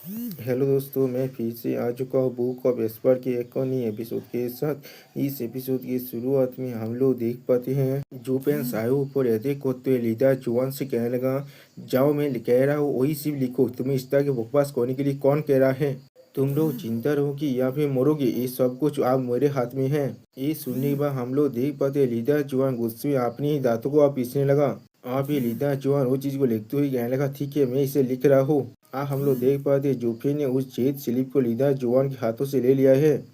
Hello दोस्तों, मैं फिर से आ चुका हूँ बुक ऑफ एस्पर के एक और नई एपिसोड के साथ। इस एपिसोड की शुरुआत में हम लोग देख पाते हैं जुपेन साहू पर अटैक होते हुए लीडर जुआन से कहने लगा, जाओ मैं कह रहा हूँ वही सिर्फ लिखो, तुम्हें इस तरह के बकवास करने के लिए कौन कह रहा है। तुम लोग जिंदा रहोगी या फिर मरोगे, ये सब कुछ आप मेरे हाथ में है। ये सुनने के बाद हम लोग देख पाते हैं लीडर जुआन गुस्से में अपनी ही दांतों को आप पीसने लगा। आप ये लीडर जुआन वो चीज को लिखते हुए कहने लगा, ठीक है मैं इसे लिख रहा हूँ। हम लोग देख पाते हैं जोफे ने उस चेत स्लिप को लीडर जुआन के हाथों से ले लिया है।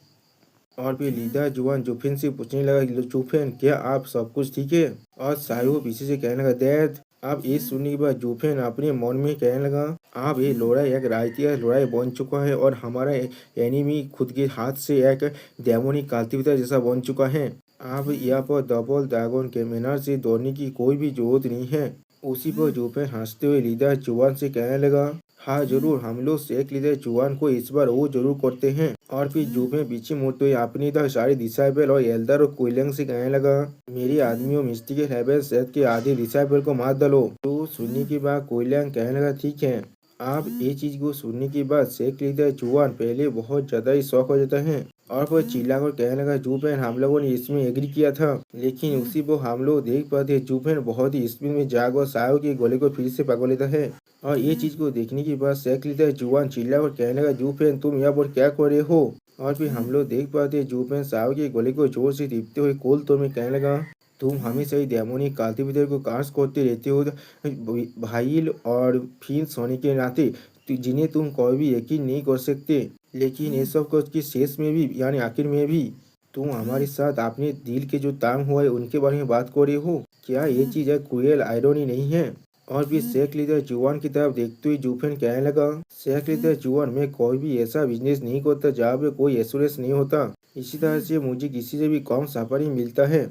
और फिर लीडर जुआन जोफिन से पूछने लगा, जोफिन क्या आप सब कुछ ठीक है। और साहिब पीछे से कहने लगा, डैड। अब ये सुनने के बाद जोफिन अपने मन में कहने लगा, अब ये लड़ाई एक राजनीतिक लड़ाई बन चुका है और हमारा एनिमी खुद के हाथ से एक डेमोनिक काल्टिवेटर जैसा बन चुका है। अब यहाँ पर डबल ड्रैगन के मैनर से दौड़ने की कोई भी जरूरत नहीं है। उसी पर जोफिन हंसते हुए लीडर जुआन से कहने लगा, हाँ जरूर, हम लोग शेख लीडर जुआन को इस बार वो जरूर करते हैं। और फिर जोफिन पीछे मुड़ते हुए अपनी इधर सारी डिसाइबल और एल्डर और कोयलंग से कहने लगा, मेरी आदमियों मिस्टिक हेवन सेट के आधे डिसाइबल को मार डालो। तो सुनने के बाद कोयलंग कहने लगा, ठीक है। आप ये चीज को सुनने के बाद शेख लीडर जुआन पहले बहुत ज्यादा ही शौक हो जाता है। और फिर चिल्लाकर कहने लगा, जुबैन हम लोगों ने इसमें एग्री किया था, लेकिन उसी को हम लोग देख पाते जुबैन बहुत ही स्पीड में जाग और सायो के गोले को फिर से पकड़ लेता है। और ये चीज को देखने के बाद शेख लीडर जुआन चिल्लाकर कहने लगा, जुबैन तुम यहाँ पर क्या कर रहे हो। और फिर हम लोग देख पाते जुबैन सायो के गोले को जोर से टिपते हुए कोल तो में कहने लगा, तुम हमेशा ही डेमोनिक काल्टिवेटर को कास्ट करते रहते हो भाई, और फिर सोने के नाते जिन्हें तुम कभी भी यकीन नहीं कर सकते। लेकिन ये सब कुछ की शेष में भी यानी आखिर में भी तुम हमारे साथ अपने दिल के जो तांग हुआ है उनके बारे में बात कर रहे हो। क्या ये चीज एक क्रूएल आयरनी नहीं है। और फिर शेख लीडर जुआन की तरफ देखते हुए जूफेन कहने लगा, शेख लीडर जुआन मैं कोई भी ऐसा बिजनेस नहीं करता जहाँ पे कोई एश्योरेंस नहीं होता। इसी तरह से मुझे किसी से भी कम सफर ही मिलता है।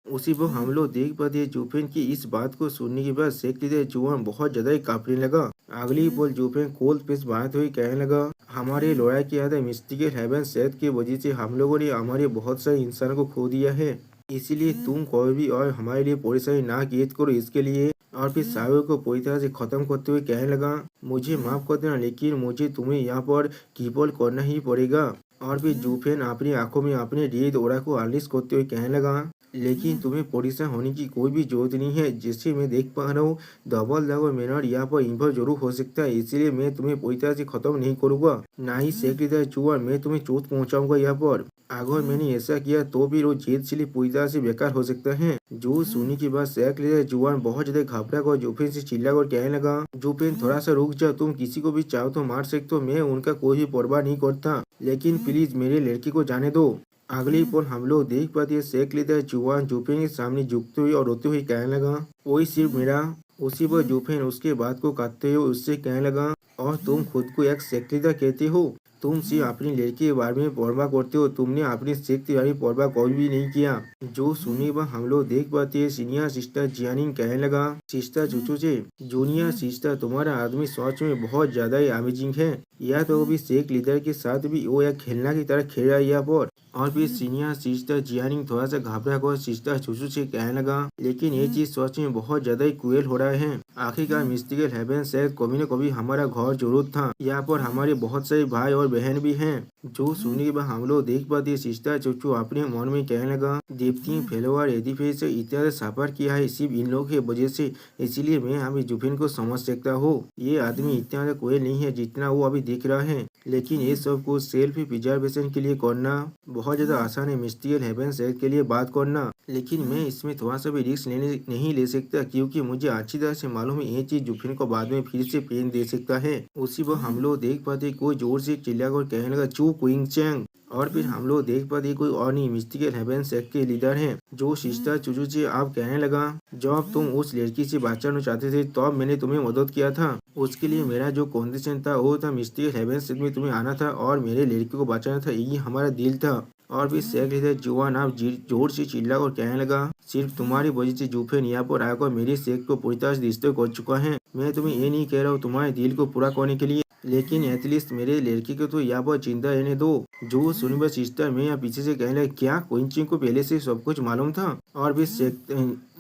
उसी पर हम लोग देख पाते हैं जूफेन की इस बात को सुनने के बाद शेख लीडर जुआन बहुत ज्यादा ही कांपने लगा। अगली बोल जूफेन कोल्ड फेस बात हुई कहने लगा, हमारे लड़ाई की याद मिस्टिकल हेवन सेट की वजह से हम लोगों ने हमारे बहुत सारे इंसान को खो दिया है। इसीलिए तुम कोई भी और हमारे लिए परेशानी ना क्रिएट करो इसके लिए। और फिर सागर को पूरी तरह से खत्म करते हुए कहने लगा, मुझे माफ कर देना लेकिन मुझे तुम्हें यहाँ पर कीपल करना ही पड़ेगा। और फिर जूफेन अपनी आंखों में अपने रेड ओरा को अनलिश करते हुए कहने लगा, लेकिन तुम्हें परेशान होने की कोई भी जरूरत नहीं है। जैसे मैं देख पा रहा हूँ डबल डबल मैनर यहाँ पर इन्वॉल्व जरूर हो सकता है, इसलिए मैं तुम्हें पूरी तरह से खत्म नहीं करूंगा, ना ही सेक्रेटरी जुआन मैं तुम्हें चोट पहुंचाऊंगा यहाँ पर। अगर मैंने ऐसा किया तो भी वो जेल से पूरी तरह से बेकार हो सकता है। जो सुनने के बाद सेक्रेटरी जुआन बहुत ज्यादा घबरा कर जोफिन से चिल्ला कर कहने लगा, जोफिन थोड़ा सा रुक जाओ, तुम किसी को भी चाहो तो मार सकते हो, मैं उनका कोई भी परवाह नहीं करता, लेकिन प्लीज मेरे लड़की को जाने दो। अगली पल हम लोग देख पाते हैं शेख लीडर जुआन जूफेन के सामने झुकते हुए और रोते हुए कहने लगा, वही सिर्फ मेरा। उसी पर जूफेन उसके बात को काटते हुए उससे कहने लगा, और तुम खुद को एक शेख लीडर कहते हो, तुम सिर्फ अपनी लड़की के बारे में परवाह करते हो, तुमने अपनी शेख के बारे में परवाह कभी भी नहीं किया। जो सुनने पर हम लोग देख पाते हैं सीनियर सिस्टर जियानिंग कहने लगा, सिस्टर चूचू से, जूनियर सिस्टर तुम्हारा आदमी सच में बहुत ज्यादा ही अमेजिंग है। या तो भी शेख लीडर के साथ भी वो एक खेलना की तरह खेल रहा है यहाँ पर। और फिर सीनियर सिस्टर जियानिंग थोड़ा सा घबरा कर सिस्टर चूचू से कहने लगा, लेकिन ये चीज सच में बहुत ज्यादा ही क्रूएल हो रहा है। आखिरकार मिस्टिकल हेवन शायद कभी न कभी हमारा घर जरूर था। यहाँ पर हमारे बहुत सारे भाई और बहन भी हैं। जो सुनने के बाद हम लोग देख पाते सिस्टर चूचू अपने मन में कहने लगा, दीप्ति फेलोवर एडिफेस से इतना सफर किया है सिर्फ इन लोगों की वजह से, इसीलिए मैं अभी जुफिन को समझ सकता हूँ। ये आदमी इतना क्रूएल नहीं है जितना वो अभी दिख रहा है, लेकिन ये सब कुछ सेल्फ प्रिजर्वेशन के लिए करना बहुत ज्यादा आसान है। मिस्टिकल हेवन सेट के लिए बात करना, लेकिन मैं इसमें थोड़ा सा भी रिस्क नहीं ले सकता, क्योंकि मुझे अच्छी तरह से मालूम है ये चीज जुफिन को बाद में फिर से पेन दे सकता है। उसी पर हम लोग देख पाते कोई जोर से चिल्लाकर कहने लगा, चुप विंग चैंग। और फिर हम लोग देख पाते कोई और नहीं मिस्टिकल हेवन सेट के लीडर हैं। जो सिस्टर चुचू से आप कहने लगा, जब तुम उस लड़की से बचाना चाहते थे तब मैंने तुम्हें मदद किया था, उसके लिए मेरा जो कंडीशन था वो था मिस्टिकल हेवन सेट में तुम्हें आना था और मेरे लड़की को बचाना था, यही हमारा दिल था। और फिर शेख लीडर जुआन आप जोर से चिल्ला और कहने लगा, सिर्फ तुम्हारी वजह से जूफेन यहाँ पर आकर मेरे शेख को पूरी तरह से डिस्टर्ब कर चुका है। मैं तुम्हें ये नहीं कह रहा हूँ तुम्हारे दिल को पूरा करने के लिए, लेकिन एटलीस्ट मेरे लड़की को तो यहाँ पर चिंता रहने दो। जो सुनिए सिस्टर में यहाँ पीछे से कहने लगा, क्या कोइंची को पहले से सब कुछ मालूम था। और फिर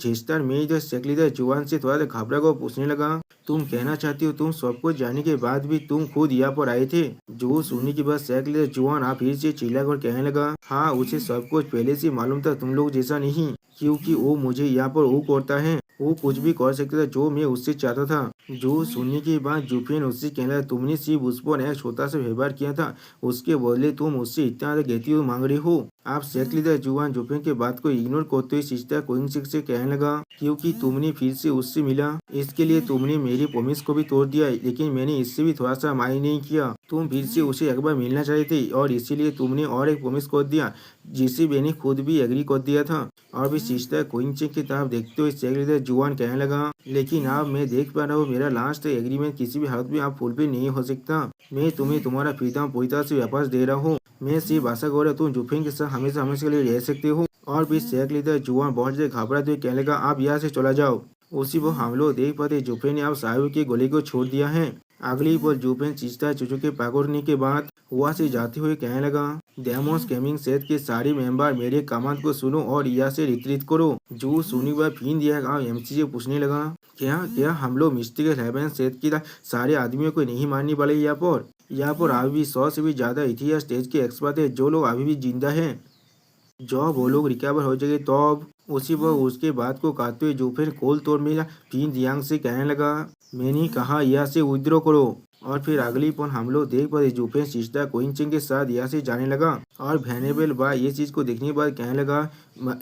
सिस्टर में इधर शेख लीडर जुआन से थोड़ा सा घबरा कर पूछने लगा, तुम कहना चाहती हो तुम सब कुछ जानने के बाद भी तुम खुद यहाँ पर आए थे? जो सुनने के बाद शेख लीडर जुआन आप फिर से चिल्लाकर कहने लगा, हाँ उसे सब कुछ पहले से मालूम था, तुम लोग जैसा नहीं, क्योंकि वो मुझे यहाँ पर वो करता है, वो कुछ भी कर सकता था जो मैं उससे चाहता था। जो सुनने के बाद जुफेन उससे कहने लगा, तुमने सिर्फ उस पर एक छोटा सा व्यवहार किया था, उसके बदले तुम उससे इतना गति मांग रही हो। आप शेख लीडर जुआन जुफेन के बात को इग्नोर करते हुए सिस्टर कोइंगसिक से कहने लगा, क्योंकि तुमने फिर से उससे मिला, इसके लिए तुमने मेरी प्रॉमिस को भी तोड़ दिया, लेकिन मैंने इससे भी थोड़ा सा माइंड नहीं किया। तुम फिर से उसे एक बार मिलना चाहते थे और इसीलिए तुमने और एक प्रॉमिस कर दिया, जिसे मैंने खुद भी एग्री कर दिया था। और भी सिस्टर कोइंगसिक की तरफ देखते हुए शेख लीडर जुआन कहने लगा, लेकिन अब मैं देख पा रहा हूँ मेरा लास्ट एग्रीमेंट किसी भी हालत में आप फुलफिल नहीं हो सकता। मैं तुम्हें तुम्हारा फ्रीडम पूरी तरह से वापस दे रहा हूँ। मैं सिर्फ आशा कर रहा तुम जुफेन के साथ हमेशा हमेशा के लिए रह सकते हो। और भी शेख लीडर जुआन बहुत से घबराते हुए कहने लगा, आप यहाँ से चला जाओ। उसी वो हम लोग देख पाते जुफेन ने अब साहब की गोली को छोड़ दिया है। अगली बार जुफेन चिस्ता चुचू के पकड़ने के बाद वहाँ से जाते हुए कहने लगा, डेमोस गेमिंग सेट के सारे मेंबर मेरे कमांड को सुनो और यहाँ से रिट्रीट करो। जो सुनी बार फिर दिया एमसी से पूछने लगा, क्या क्या हम लोग मिस्टिकल हेवन सेट की सारे आदमियों को नहीं मारने वाले? यहाँ पर अभी भी 100 से भी ज्यादा इतिहास स्टेज के एक्सपर्ट है जो लोग अभी भी जिंदा हैं। जब वो लोग रिकवर हो जाएंगे तब उसी पर उसके बाद को काटते हुए जो फिर कोल तोड़ में फिर दियांग से कहने लगा, मैंने कहा यहाँ से विद्रोह करो। और फिर अगली पल हम लोग देख पाते जुफेन सिस्टर कोइंचिंग के साथ यहाँ से जाने लगा। और वेनेबल बाय ये चीज को देखने के बाद कहने लगा,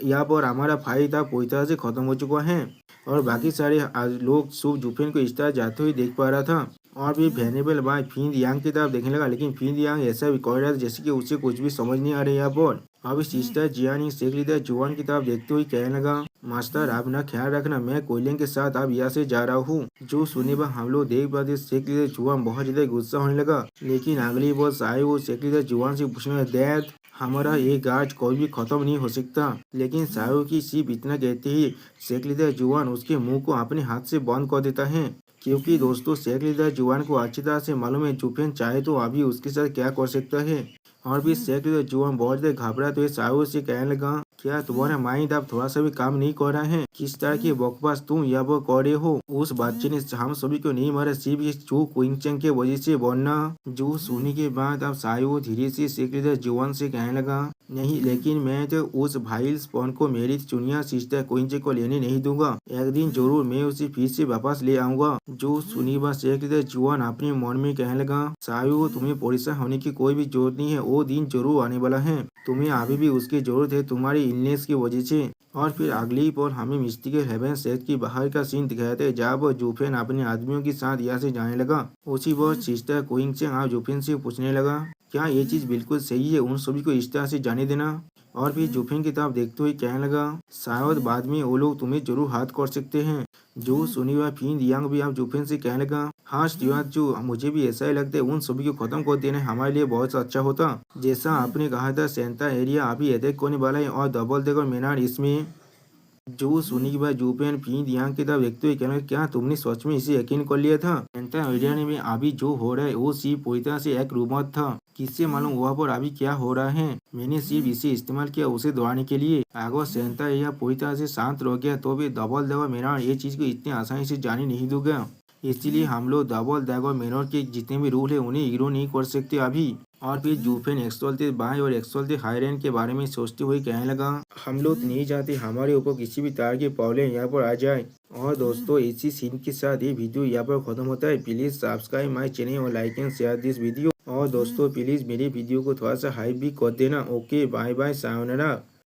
यहाँ पर हमारा फाइट था पूरी तरह से खत्म हो चुका है। और बाकी सारे लोग शुभ जुफेन को इस तरह जाते हुए देख पा रहा था। और भी वेनेबल बाय फिन यांग की तरफ देखने लगा, लेकिन फिन यांग ऐसा भी कर रहा था जैसे कि उसे कुछ भी समझ नहीं आ रही यहाँ पर। अभी सिस्टर जियानी शेख लीडर जुआन की तरफ देखते हुए कहने लगा, मास्टर आप ना ख्याल रखना, मैं कोयलिंग के साथ अब यहाँ से जा रहा हूँ। जो सुने पर हम लोग देख पाते शेख लीडर जुआन बहुत ज्यादा गुस्सा होने लगा। लेकिन अगली बार आए वो शेख लीडर जुआन से पूछने लगा, डैड हमारा ये गाज कोई भी खत्म नहीं हो सकता। लेकिन साहू की सिर्फ इतना कहते ही शेख लीडर जुआन उसके मुंह को अपने हाथ से बंद कर देता है। क्योंकि दोस्तों शेख लीडर जुआन को अच्छी तरह से मालूम है जुफेन चाहे तो अभी उसके साथ क्या कर सकता है। और भी शेख लीडर जुआन बहुत ज्यादा घबराते हुए साहू से कहने लगा, क्या तुम्हारा माइंड अब थोड़ा सा भी काम नहीं कर रहा है? किस तरह की बकवास तुम यह वो कर रहे हो? उस बच्चे ने हम सभी को नहीं मारा, सिर्फ इस चू क्विंचन के वजह से वरना। जो सुनने के बाद अब साहू धीरे से शेख लीडर जुआन से कहने लगा, नहीं लेकिन मैं तो उस भाई स्पॉन को मेरी चुनिया सिस्टर कोइंचे को लेने नहीं दूंगा। एक दिन जरूर मैं उसे फिर से वापस ले आऊंगा। जो सुनी बात शेख लीडर जुआन अपने मन में कहने लगा, साहू तुम्हें परेशान होने की कोई भी जरूरत नहीं है, वो दिन जरूर आने वाला है। तुम्हें अभी भी उसकी जरूरत है तुम्हारी इलनेस की वजह से। और फिर अगली पर हमें मिस्टिकल हेवन सेट की बाहर का सीन दिखाया था जहाँ पर जुफेन अपने आदमियों के साथ यहाँ से जाने लगा। उसी पर सिस्टर कोइंगचेंग आप जुफेन से पूछने लगा, क्या ये चीज बिल्कुल सही है उन सभी को इस तरह से जाने देना? और फिर जुफेन की तरफ देखते हुए कहने लगा, शायद बाद में वो लोग तुम्हें जरूर हाथ कर सकते हैं। जो सुनी हुआ फिन यांग भी आप जुफेन से कहने लगा, हाँ स्टीवार्ट जो मुझे भी ऐसा ही लगता है, उन सभी को खत्म कर देना हमारे लिए बहुत अच्छा होता। जैसा आपने कहा था सेंटा एरिया अभी अटैक करने वाला है और डबल डेकर मीनार इसमें। जो सुनी के बाद जुफेन फिन यांग की तरफ देखते हुए कहने लगा, क्या तुमने सच में इसे यकीन कर लिया था? सेंटा एरिया में अभी जो हो रहा है वो सिर्फ पूरी तरह से एक रूमर था, किससे मालूम वहाँ पर अभी क्या हो रहा है। मैंने सिर्फ इसे इस्तेमाल किया उसे दौड़ाने के लिए। अगर सेंटा एरिया पूरी तरह से शांत रह गया तो भी डबल डेकर मीनार ये चीज को इतनी आसानी से जाने नहीं दूंगा। इसीलिए हम लोग डबल डेकर मीनार के जितने भी रूल है उन्हें इग्नोर नहीं कर सकते अभी। और फिर जुफेन एक्सोल्टेड बाय और एक्सोल्टेड हाईरैंक के बारे में सोचते हुए कहने लगा, हम लोग नहीं चाहते हमारे ऊपर किसी भी तरह की प्रॉब्लम यहाँ पर आ जाए। और दोस्तों इसी सीन के साथ ये वीडियो यहाँ पर खत्म होता है। प्लीज सब्सक्राइब माय चैनल और like and share this video. और दोस्तों प्लीज मेरे वीडियो को थोड़ा सा हाइप भी कर देना। Okay bye bye sayonara.